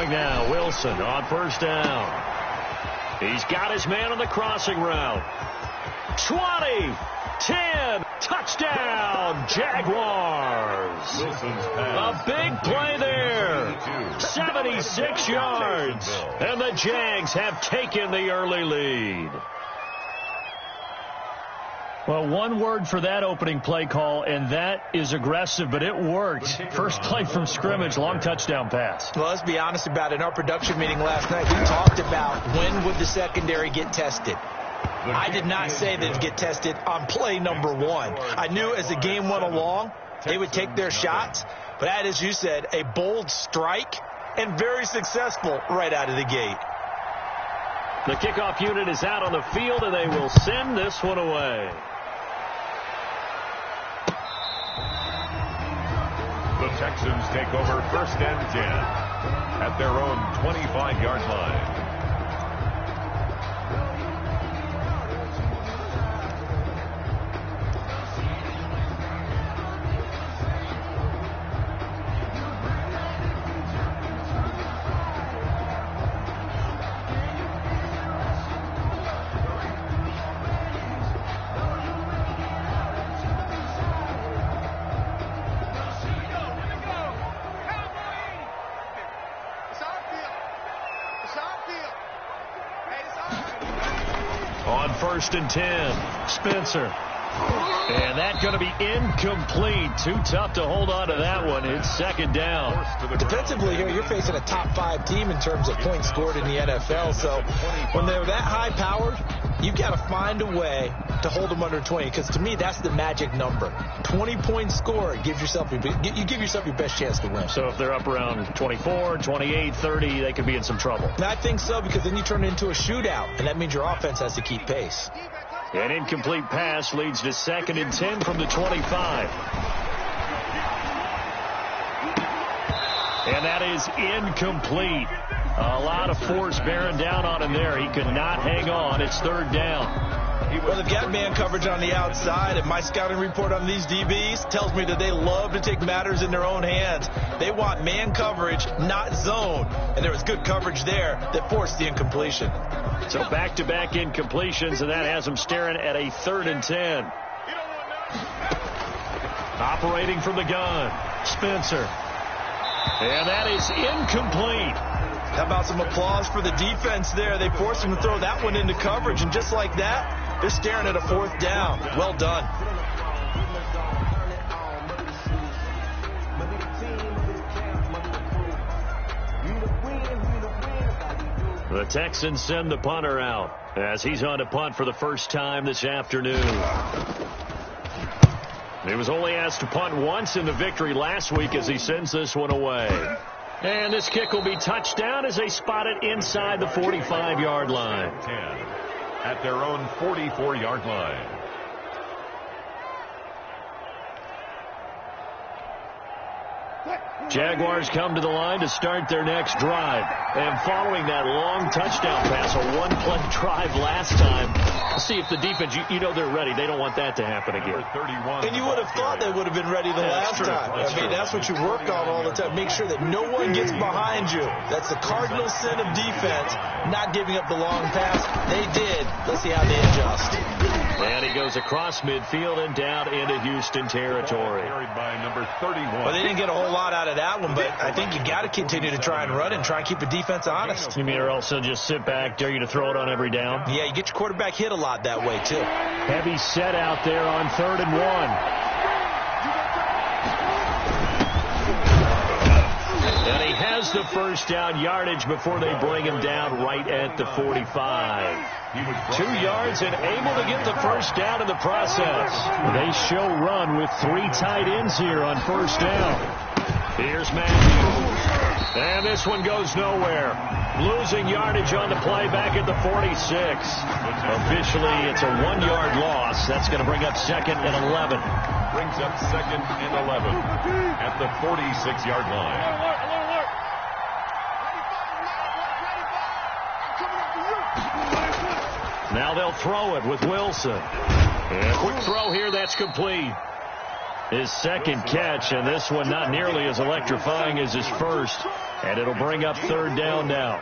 throwing now. Wilson on first down. He's got his man on the crossing route. 20, 10, touchdown, Jaguars. A big play there. 76 yards. And the Jags have taken the early lead. Well, one word for that opening play call, and that is aggressive, but it worked. First play from scrimmage, long touchdown pass. Well, let's be honest about it. In our production meeting last night, we talked about when would the secondary get tested. I did not say they'd get tested on play number 1. I knew as the game went along, they would take their shots. But that, as you said, a bold strike and very successful right out of the gate. The kickoff unit is out on the field, and they will send this one away. The Texans take over 1st and 10 at their own 25-yard line. On 1st and 10, Spencer. And that's going to be incomplete. Too tough to hold on to that one. It's 2nd down. Defensively here, you're facing a top 5 team in terms of points scored in the NFL. So when they're that high powered, you've got to find a way to hold them under 20. Because to me, that's the magic number. 20 points scored, you give yourself your best chance to win. So if they're up around 24, 28, 30, they could be in some trouble. And I think so, because then you turn it into a shootout, and that means your offense has to keep pace. An incomplete pass leads to 2nd and 10 from the 25. And that is incomplete. A lot of force bearing down on him there. He could not hang on. It's 3rd down. Well, they've got man coverage on the outside, and my scouting report on these DBs tells me that they love to take matters in their own hands. They want man coverage, not zone. And there was good coverage there that forced the incompletion. So back-to-back incompletions, and that has them staring at a 3rd and 10. Operating from the gun, Spencer. And that is incomplete. How about some applause for the defense there? They forced him to throw that one into coverage, and just like that, they're staring at a 4th down. Well done. The Texans send the punter out as he's on to punt for the first time this afternoon. He was only asked to punt once in the victory last week as he sends this one away. And this kick will be touchdown as they spot it inside the 45-yard line. 10 at their own 44-yard line. Jaguars come to the line to start their next drive. And following that long touchdown pass, a one-play drive last time, see if the defense, you know they're ready. They don't want that to happen again. And you would have thought they would have been ready the last time. That's what you work on all the time. Make sure that no one gets behind you. That's the cardinal sin of defense, not giving up the long pass. They did. Let's see how they adjust. And he goes across midfield and down into Houston territory. Carried by number 31. Well, they didn't get a whole lot out of that one, but I think you got to continue to try and run and try and keep the defense honest. You mean or else they'll just sit back, dare you to throw it on every down? Yeah, you get your quarterback hit a lot that way, too. Heavy set out there on 3rd and 1. And he has the first down yardage before they bring him down right at the 45. 2 yards and able to get the first down in the process. They show run with 3 tight ends here on first down. Here's Matthews. And this one goes nowhere. Losing yardage on the play back at the 46. Officially, it's a 1-yard loss. That's going to bring up 2nd and 11. Brings up 2nd and 11 at the 46-yard line. Now they'll throw it with Wilson. And a quick throw here, that's complete. His second catch, and this one not nearly as electrifying as his first. And it'll bring up third down now.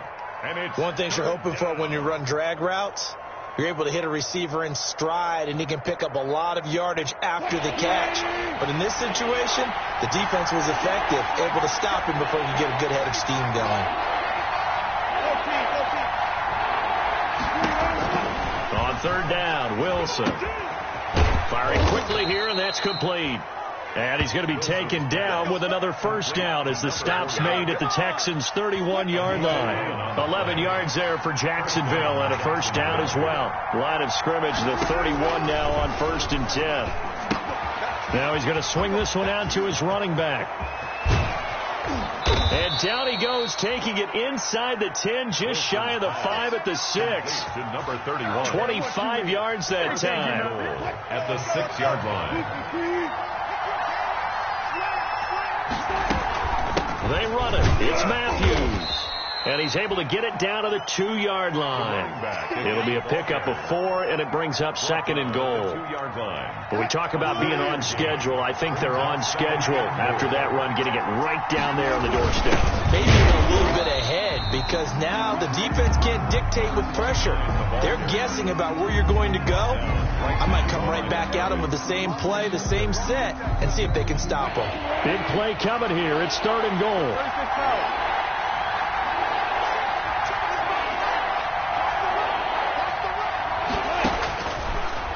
One thing you're hoping for when you run drag routes, you're able to hit a receiver in stride, and he can pick up a lot of yardage after the catch. But in this situation, the defense was effective, able to stop him before he could get a good head of steam going. On third down, Wilson. Firing quickly here, and that's complete. And he's going to be taken down with another first down as the stop's made at the Texans' 31-yard line. 11 yards there for Jacksonville, and a first down as well. Line of scrimmage, the 31 now on 1st and 10. Now he's going to swing this one out to his running back. And down he goes, taking it inside the 10, just shy of the 5 at the 6. Number 31. 25 yards that time. At the 6-yard line. They run it. It's Matthews. And he's able to get it down to the 2-yard line. It'll be a pickup of 4, and it brings up 2nd and goal. But we talk about being on schedule. I think they're on schedule after that run, getting it right down there on the doorstep. Maybe even a little bit ahead, because now the defense can't dictate with pressure. They're guessing about where you're going to go. I might come right back at them with the same play, the same set, and see if they can stop them. Big play coming here. It's 3rd and goal.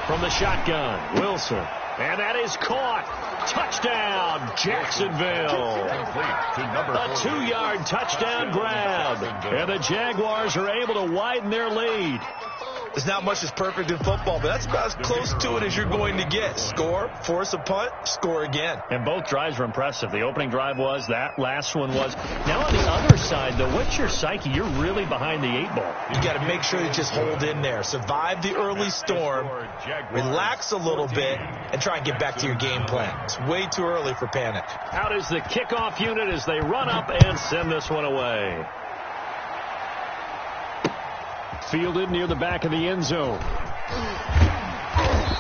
From the shotgun, Wilson. And that is caught. Touchdown, Jacksonville. A 2-yard touchdown grab. And the Jaguars are able to widen their lead. There's not much that's perfect in football, but that's about as close to it as you're going to get. Score, force a punt, score again. And both drives were impressive. The opening drive was, that last one was. Now on the other side, though, what's your psyche? You're really behind the 8 ball. You got to make sure you just hold in there. Survive the early storm, relax a little bit, and try and get back to your game plan. It's way too early for panic. Out is the kickoff unit as they run up and send this one away. Fielded near the back of the end zone.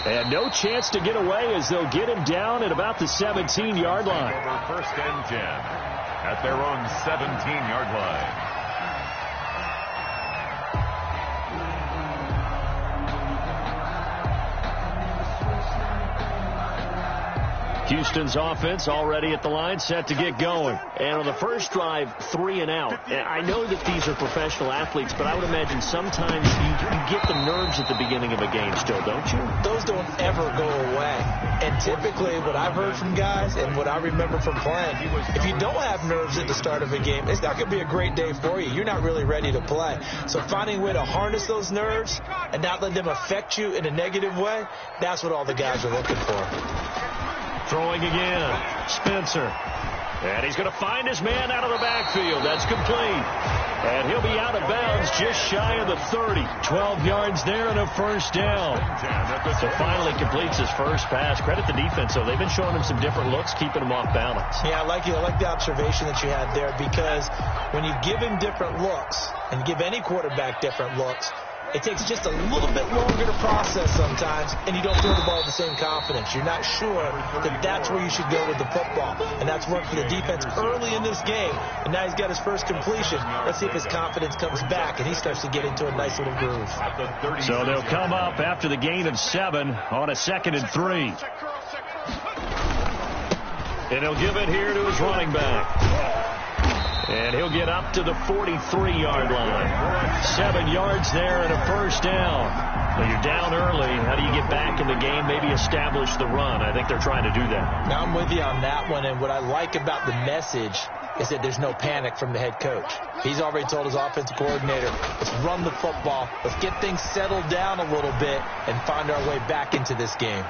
And no chance to get away as they'll get him down at about the 17-yard line. Over 1st and 10 at their own 17-yard line. Houston's offense already at the line, set to get going. And on the first drive, 3 and out. And I know that these are professional athletes, but I would imagine sometimes you get the nerves at the beginning of a game still, don't you? Those don't ever go away. And typically what I've heard from guys and what I remember from playing, if you don't have nerves at the start of a game, it's not going to be a great day for you. You're not really ready to play. So finding a way to harness those nerves and not let them affect you in a negative way, that's what all the guys are looking for. Throwing again, Spencer. And he's going to find his man out of the backfield. That's complete. And he'll be out of bounds just shy of the 30. 12 yards there and a first down. So finally completes his first pass. Credit the defense, though. They've been showing him some different looks, keeping him off balance. Yeah, I like the observation that you had there, because when you give him different looks and give any quarterback different looks, it takes just a little bit longer to process sometimes, and you don't throw the ball with the same confidence. You're not sure that that's where you should go with the football. And that's worked for the defense early in this game. And now he's got his first completion. Let's see if his confidence comes back, and he starts to get into a nice little groove. So they'll come up after the gain of 7 on a 2nd and 3. And he'll give it here to his running back. And he'll get up to the 43-yard line. 7 yards there and a first down. Well, you're down early. How do you get back in the game? Maybe establish the run. I think they're trying to do that. Now I'm with you on that one. And what I like about the message is that there's no panic from the head coach. He's already told his offensive coordinator, let's run the football. Let's get things settled down a little bit and find our way back into this game.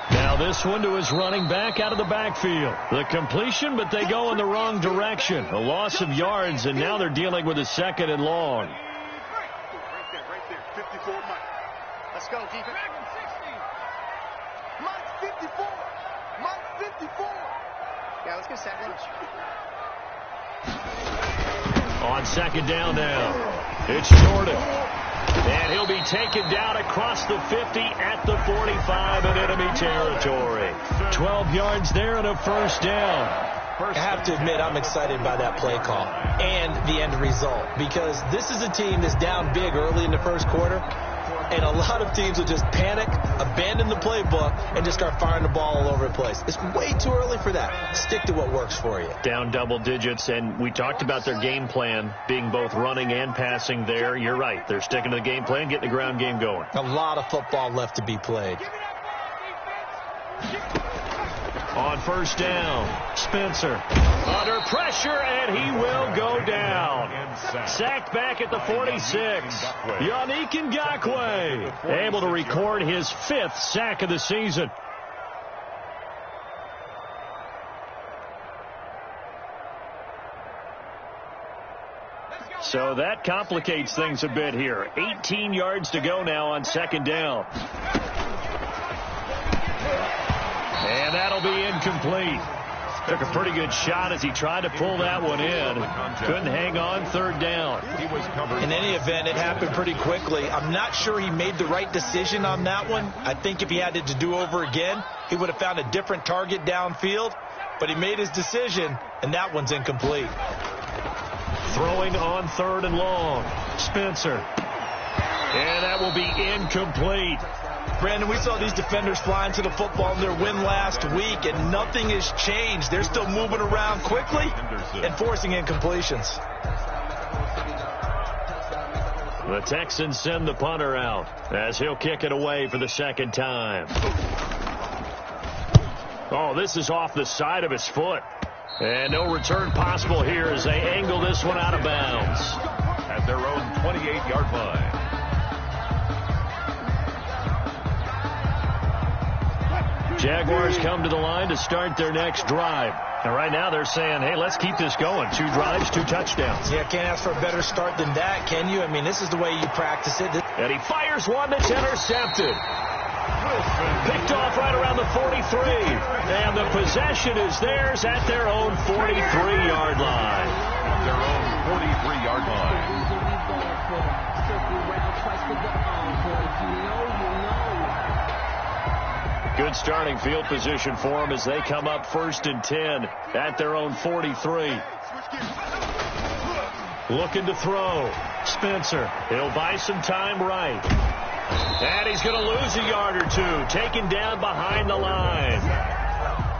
Now this one to his running back out of the backfield. The completion, but they go in the wrong direction. A loss of yards, and now they're dealing with a 2nd and long. Right there. 54, Mike. Let's go, defense. Mike, 54. Mike, 54. Yeah, let's get second. On 2nd down now, it's Jordan. And he'll be taken down across the 50 at the 45 in enemy territory. 12 yards there and a first down. I have to admit, I'm excited by that play call and the end result, because this is a team that's down big early in the first quarter, and a lot of teams will just panic, abandon the playbook, and just start firing the ball all over the place. It's way too early for that. Stick to what works for you. Down double digits, and we talked about their game plan being both running and passing there. You're right. They're sticking to the game plan, getting the ground game going. A lot of football left to be played. On first down, Spencer under pressure, and he will go down. Sacked back at the 46. Yannick Ngakoue able to record his 5th sack of the season. So that complicates things a bit here. 18 yards to go now on second down. And that'll be incomplete. Took a pretty good shot as he tried to pull that one in. Couldn't hang on, third down. In any event, it happened pretty quickly. I'm not sure he made the right decision on that one. I think if he had it to do over again, he would have found a different target downfield. But he made his decision, and that one's incomplete. Throwing on third and long. Spencer. And that will be incomplete. Brandon, we saw these defenders flying to the football in their win last week, and nothing has changed. They're still moving around quickly and forcing incompletions. The Texans send the punter out as he'll kick it away for the second time. Oh, this is off the side of his foot. And no return possible here as they angle this one out of bounds. At their own 28-yard line. Jaguars come to the line to start their next drive. And right now they're saying, hey, let's keep this going. 2 drives, 2 touchdowns. Yeah, can't ask for a better start than that, can you? I mean, this is the way you practice it. And he fires one that's intercepted. Picked off right around the 43. And the possession is theirs at their own 43-yard line. At their own 43-yard line. Good starting field position for them as they come up 1st and 10 at their own 43. Looking to throw. Spencer. He'll buy some time right. And he's going to lose a yard or 2. Taken down behind the line.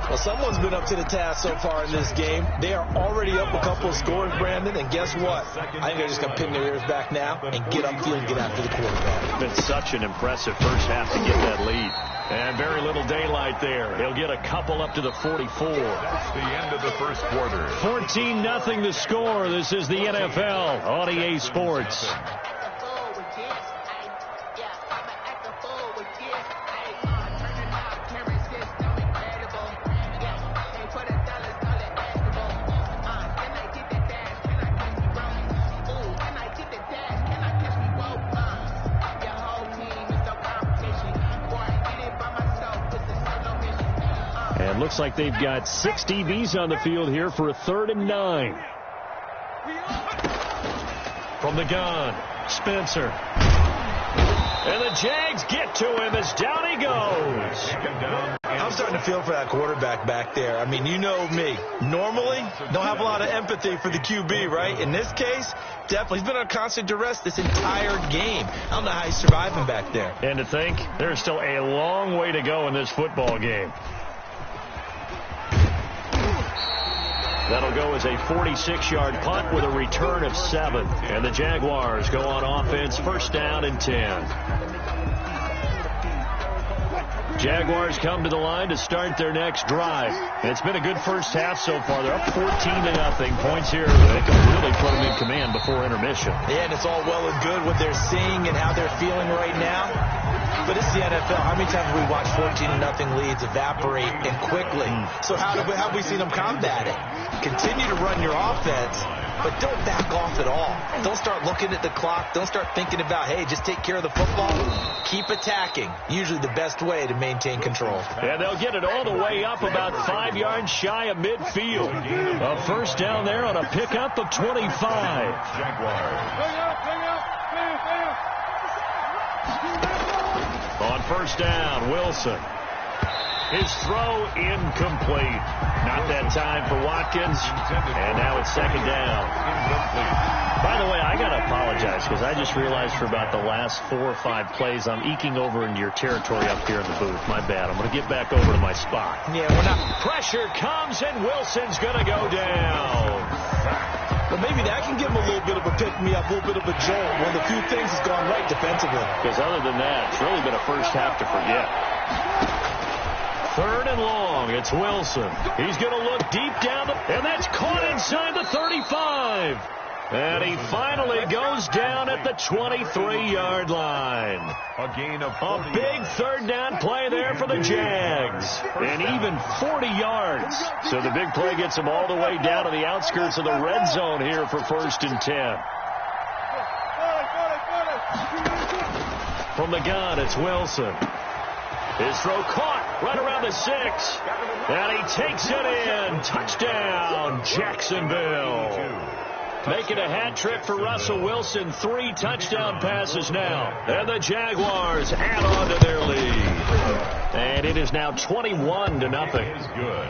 Well, someone's been up to the task so far in this game. They are already up a couple of scores, Brandon, and guess what? I think they're just going to pin their ears back now and get upfield and get after the quarterback. It's been such an impressive first half to get that lead. And very little daylight there. He'll get a couple up to the 44. That's the end of the first quarter. 14-0 the score. This is the NFL on EA Sports. And looks like they've got 6 DBs on the field here for a 3rd and 9. From the gun, Spencer. And the Jags get to him as down he goes. I'm starting to feel for that quarterback back there. I mean, you know me. Normally, don't have a lot of empathy for the QB, right? In this case, definitely. He's been on constant duress this entire game. I don't know how he's surviving back there. And to think, there's still a long way to go in this football game. That'll go as a 46-yard punt with a return of 7. And the Jaguars go on offense, 1st down and 10. Jaguars come to the line to start their next drive. And it's been a good first half so far. They're up 14-0. Points here that can really put them in command before intermission. Yeah, and it's all well and good what they're seeing and how they're feeling right now. But it's the NFL. How many times have we watched 14-0 leads evaporate and quickly? So how have we seen them combat it? Continue to run your offense, but don't back off at all. Don't start looking at the clock. Don't start thinking about, hey, just take care of the football. Keep attacking. Usually the best way to maintain control. And they'll get it all the way up about 5 yards shy of midfield. A 1st down there on a pickup of 25. Jaguars. first down. Wilson. His throw incomplete. Not that time for Watkins. And now it's second down. By the way, I got to apologize because I just realized for about the last 4 or 5 plays I'm eking over into your territory up here in the booth. My bad. I'm going to get back over to my spot. Yeah, we're not. Pressure comes and Wilson's going to go down. But maybe that can give him a little bit of a pick-me-up, a little bit of a jolt. One of the few things that's gone right defensively. Because other than that, it's really been a first half to forget. Third and long. It's Wilson. He's going to look deep down, and that's caught inside the 35. And he finally goes down at the 23-yard line. A gain of a big third down play there for the Jags. And even 40 yards. So the big play gets him all the way down to the outskirts of the red zone here for 1st and 10. From the gun, it's Wilson. His throw caught right around the 6. And he takes it in. Touchdown, Jacksonville. Making a hat trick for Russell Wilson. 3 touchdown passes now. And the Jaguars add on to their lead. And it is now 21-0. Is good.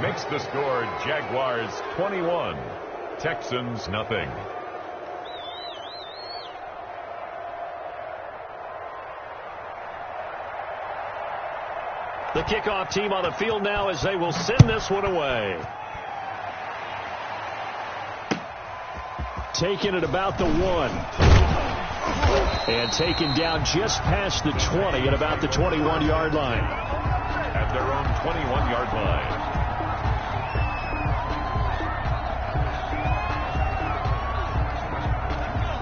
Makes the score Jaguars 21, Texans nothing. The kickoff team on the field now as they will send this one away. Taken at about the 1. And taken down just past the 20 at about the 21-yard line. At their own 21-yard line.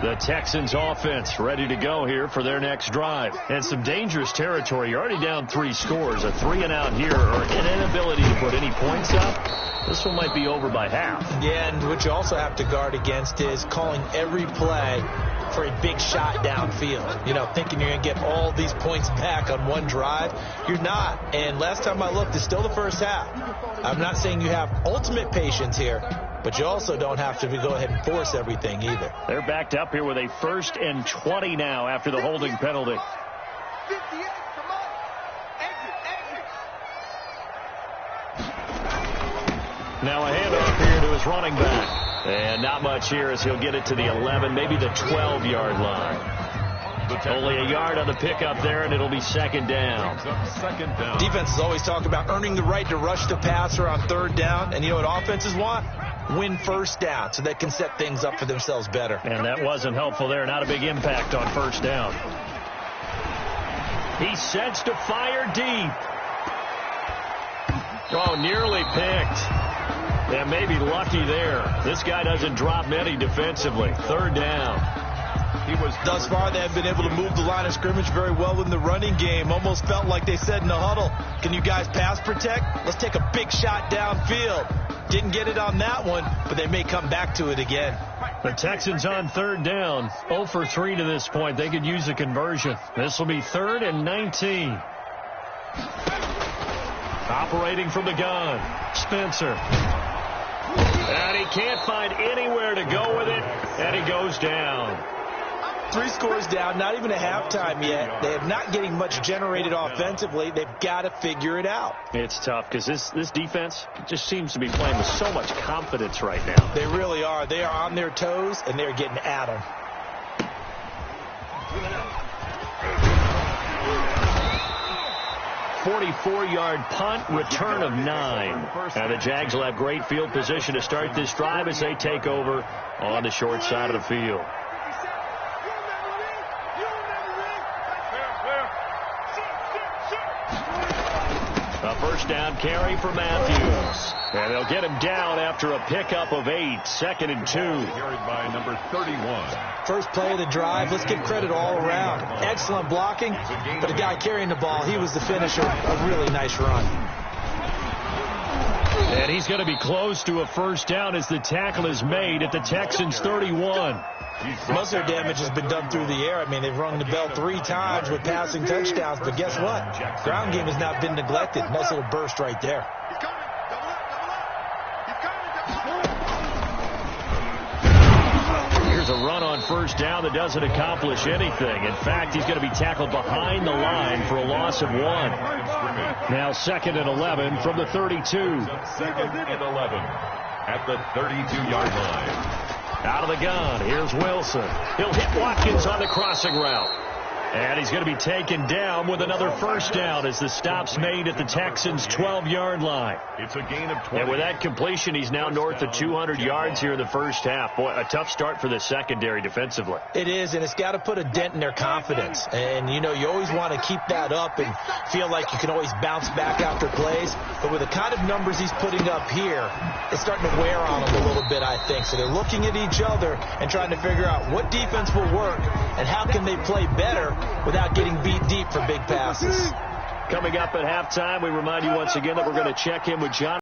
The Texans offense ready to go here for their next drive. And some dangerous territory. You're already down 3 scores. A 3-and-out here or an inability to put any points up. This one might be over by half. Yeah, and what you also have to guard against is calling every play for a big shot downfield. You know, thinking you're going to get all these points back on one drive. You're not. And last time I looked, it's still the first half. I'm not saying you have ultimate patience here, but you also don't have to go ahead and force everything either. They're backed up here with a 1st and 20 now after the holding penalty. 58, come on. Exit. Now a handoff here to his running back. And not much here as he'll get it to the 11, maybe the 12-yard line. Only a yard on the pickup there, and it'll be second down. Defenses always talk about earning the right to rush the passer on 3rd down. And you know what offenses want? Win 1st down so they can set things up for themselves better. And that wasn't helpful there. Not a big impact on 1st down. He sets to fire deep. Oh, nearly picked. Yeah, maybe lucky there. This guy doesn't drop many defensively. 3rd down. Thus far, they have been able to move the line of scrimmage very well in the running game. Almost felt like they said in the huddle, can you guys pass protect? Let's take a big shot downfield. Didn't get it on that one, but they may come back to it again. The Texans on 3rd down. 0 for 3 to this point. They could use a conversion. This will be 3rd and 19. Operating from the gun, Spencer. And he can't find anywhere to go with it, and he goes down. 3 scores down, not even a halftime yet. They are not getting much generated offensively. They've got to figure it out. It's tough because this defense just seems to be playing with so much confidence right now. They really are. They are on their toes, and they're getting at them. 44-yard punt, return of 9. And the Jags will have great field position to start this drive as they take over on the short side of the field. A 1st down carry for Matthews. And they'll get him down after a pickup of 8. 2nd and 2. Carried by number 31. First play of the drive. Let's give credit all around. Excellent blocking. But the guy carrying the ball, he was the finisher. A really nice run. And he's going to be close to a 1st down as the tackle is made at the Texans' 31. Most of their damage has been done through the air. I mean, they've rung the bell 3 times with passing touchdowns. But guess what? Ground game has not been neglected. Nice little burst right there. Here's a run on on first down that doesn't accomplish anything. In fact, he's going to be tackled behind the line for a loss of 1. Now 2nd and 11 from the 32. 2nd and 11 at the 32-yard line. Out of the gun, here's Wilson. He'll hit Watkins on the crossing route. And he's going to be taken down with another first down as the stop's made at the Texans' 12-yard line. It's a gain of 20. And with that completion, he's now north of 200 yards here in the first half. Boy, a tough start for the secondary defensively. It is, and it's got to put a dent in their confidence. And, you know, you always want to keep that up and feel like you can always bounce back after plays. But with the kind of numbers he's putting up here, it's starting to wear on them a little bit, I think. So they're looking at each other and trying to figure out what defense will work and how can they play better without getting beat deep for big passes. Coming up at halftime, we remind you once again that we're going to check in with John